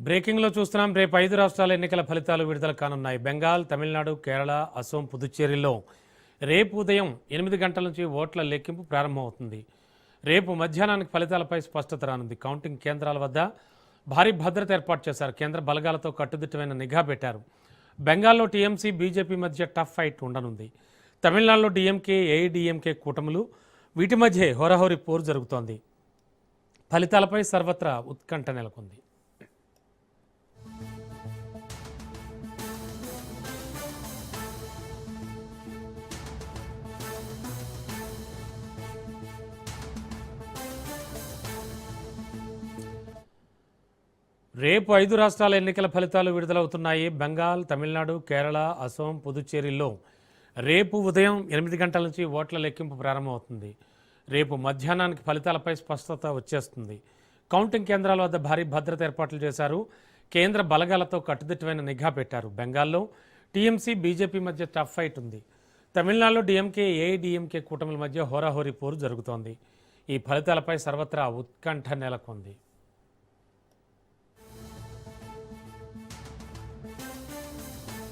బ్రేకింగ్లో చూస్తున్నాం. రేపు 5 రాష్ట్రాల ఎన్నికల ఫలితాలు విడుదల కానున్నాయి. బెంగాల్, తమిళనాడు, కేరళ, అసోం, పుదుచ్చేరిలో రేపు ఉదయం 8 గంటల నుంచి ఓట్ల లెక్కింపు ప్రారంభమవుతుంది. రేపు మధ్యాహ్నానికి ఫలితాలపై స్పష్టత రానుంది. కౌంటింగ్ కేంద్రాల వద్ద భారీ భద్రత ఏర్పాటు చేశారు. కేంద్ర బలగాలతో కట్టుదిట్టమైన నిఘా పెట్టారు. బెంగాల్లో టీఎంసీ, బీజేపీ మధ్య టఫ్ ఫైట్ ఉండనుంది. తమిళనాడులో డీఎంకే, ఏఐడీఎంకే కూటములు, వీటి మధ్య హోరాహోరీ పోరు జరుగుతోంది. ఫలితాలపై సర్వత్రా ఉత్కంఠ నెలకొంది. రేపు 5 రాష్ట్రాల ఎన్నికల ఫలితాలు విడుదలవుతున్నాయి. బెంగాల్, తమిళనాడు, కేరళ, అసోం, పుదుచ్చేరిలో రేపు ఉదయం 8 గంటల నుంచి ఓట్ల లెక్కింపు ప్రారంభమవుతుంది. రేపు మధ్యాహ్నానికి ఫలితాలపై స్పష్టత వచ్చేస్తుంది. కౌంటింగ్ కేంద్రాల వద్ద భారీ భద్రత ఏర్పాట్లు చేశారు. కేంద్ర బలగాలతో కట్టుదిట్టమైన నిఘా పెట్టారు. బెంగాల్లో టీఎంసీ, బీజేపీ మధ్య టఫ్ ఫైట్ ఉంది. తమిళనాడులో డీఎంకే, ఏఐడీఎంకే కూటముల మధ్య హోరాహోరీ పోరు జరుగుతోంది. ఈ ఫలితాలపై సర్వత్రా ఉత్కంఠ నెలకొంది.